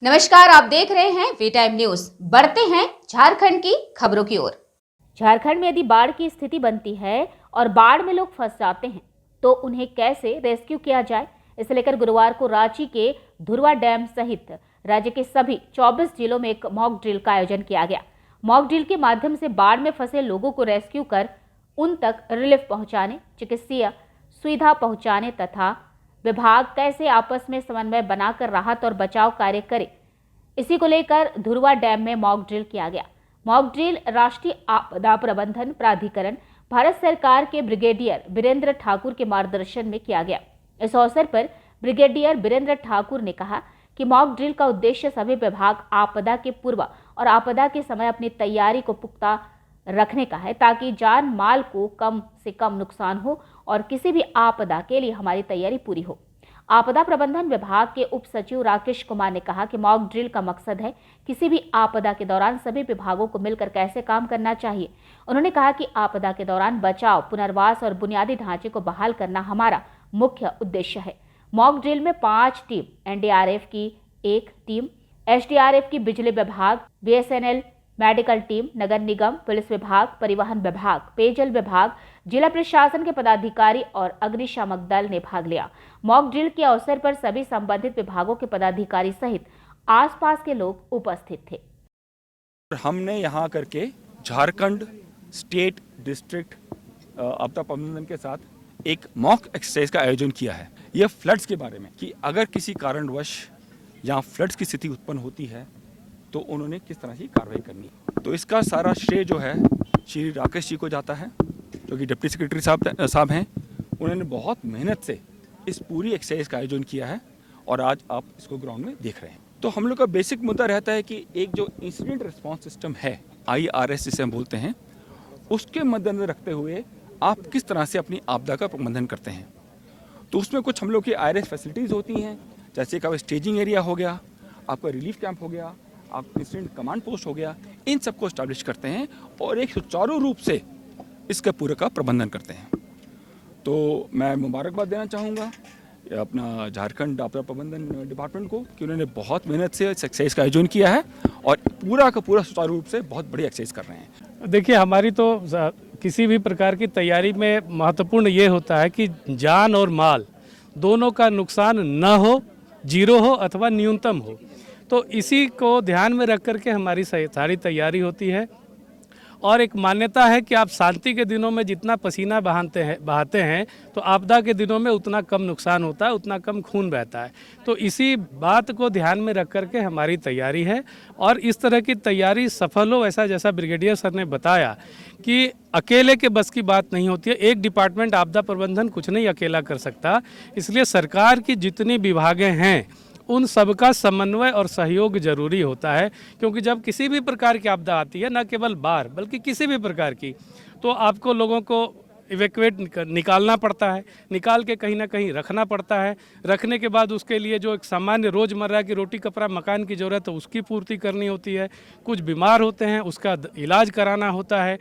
नमस्कार, आप देख रहे हैं वी टाइम न्यूज। बढ़ते हैं झारखंड की खबरों की ओर। झारखंड में यदि बाढ़ की स्थिति बनती है और बाढ़ में लोग फंस जाते हैं तो उन्हें कैसे रेस्क्यू किया जाए, इसे लेकर गुरुवार को रांची के धुरवा डैम सहित राज्य के सभी 24 जिलों में एक मॉक ड्रिल का आयोजन किया गया। मॉक ड्रिल के माध्यम से बाढ़ में फंसे लोगों को रेस्क्यू कर उन तक रिलीफ पहुंचाने, चिकित्सीय सुविधा पहुंचाने तथा विभाग कैसे आपस में समन्वय बनाकर राहत और बचाव कार्य करे, इसी को लेकर धुरवा डैम में मॉक ड्रिल किया गया। मॉक ड्रिल राष्ट्रीय आपदा प्रबंधन प्राधिकरण भारत सरकार के ब्रिगेडियर वीरेंद्र ठाकुर के मार्गदर्शन में किया गया। इस अवसर पर ब्रिगेडियर वीरेंद्र ठाकुर ने कहा कि मॉक ड्रिल का उद्देश्य सभी विभाग आपदा के पूर्व और आपदा के समय अपनी तैयारी को पुख्ता रखने का है, ताकि जान माल को कम से कम नुकसान हो और किसी भी आपदा के लिए हमारी तैयारी पूरी हो। आपदा प्रबंधन विभाग के उप सचिव राकेश कुमार ने कहा कि मॉक ड्रिल का मकसद है किसी भी आपदा के दौरान सभी विभागों को मिलकर कैसे काम करना चाहिए। उन्होंने कहा कि आपदा के दौरान बचाव, पुनर्वास और बुनियादी ढांचे को बहाल करना हमारा मुख्य उद्देश्य है। मॉक ड्रिल में 5 टीम, एनडीआरएफ की 1 टीम, एसडीआरएफ की बिजली विभाग, बीएसएनएल मेडिकल टीम, नगर निगम, पुलिस विभाग, परिवहन विभाग, पेयजल विभाग, जिला प्रशासन के पदाधिकारी और अग्निशामक दल ने भाग लिया। मॉक ड्रिल के अवसर पर सभी संबंधित विभागों के पदाधिकारी सहित आसपास के लोग उपस्थित थे। हमने यहाँ करके झारखंड स्टेट डिस्ट्रिक्ट आपदा प्रबंधन के साथ एक मॉक एक्सरसाइज का आयोजन किया है। यह फ्लड्स के बारे में कि अगर किसी कारणवश यहाँ फ्लड्स की स्थिति उत्पन्न होती है तो उन्होंने किस तरह की कार्रवाई करनी। तो इसका सारा श्रेय जो है श्री राकेश जी को जाता है, जो कि डिप्टी सेक्रेटरी साहब हैं। उन्होंने बहुत मेहनत से इस पूरी एक्सरसाइज का आयोजन किया है और आज आप इसको ग्राउंड में देख रहे हैं। तो हम लोग का बेसिक मुद्दा रहता है कि एक जो इंसिडेंट रिस्पांस सिस्टम है, IRS जिसे हम बोलते हैं, उसके मद्देनजर रखते हुए आप किस तरह से अपनी आपदा का प्रबंधन करते हैं। तो उसमें कुछ हम लोग की IRS फैसिलिटीज़ होती हैं, जैसे कि स्टेजिंग एरिया हो गया, आपका रिलीफ कैंप हो गया, आप इंसिडेंट कमांड पोस्ट हो गया, इन सबको स्टैब्लिश करते हैं और एक सुचारू रूप से इसका पूरे का प्रबंधन करते हैं। तो मैं मुबारकबाद देना चाहूँगा अपना झारखंड आपदा प्रबंधन डिपार्टमेंट को कि उन्होंने बहुत मेहनत से इस एक्सरसाइज का आयोजन किया है और पूरा का पूरा सुचारू रूप से बहुत बड़ी एक्सरसाइज कर रहे हैं। देखिए, हमारी तो किसी भी प्रकार की तैयारी में महत्वपूर्ण ये होता है कि जान और माल दोनों का नुकसान न हो, जीरो हो अथवा न्यूनतम हो। तो इसी को ध्यान में रख करके हमारी सारी तैयारी होती है। और एक मान्यता है कि आप शांति के दिनों में जितना पसीना बहाते हैं तो आपदा के दिनों में उतना कम नुकसान होता है, उतना कम खून बहता है। तो इसी बात को ध्यान में रख करके हमारी तैयारी है और इस तरह की तैयारी सफल हो, ऐसा जैसा ब्रिगेडियर सर ने बताया कि अकेले के बस की बात नहीं होती है। एक डिपार्टमेंट आपदा प्रबंधन कुछ नहीं अकेला कर सकता, इसलिए सरकार की जितनी विभागें हैं उन सबका समन्वय और सहयोग जरूरी होता है। क्योंकि जब किसी भी प्रकार की आपदा आती है, न केवल बाढ़ बल्कि किसी भी प्रकार की, तो आपको लोगों को इवैक्यूएट निकालना पड़ता है, निकाल के कहीं ना कहीं रखना पड़ता है। रखने के बाद उसके लिए जो एक सामान्य रोज़मर्रा की रोटी कपड़ा मकान की ज़रूरत है उसकी पूर्ति करनी होती है। कुछ बीमार होते हैं, उसका इलाज कराना होता है।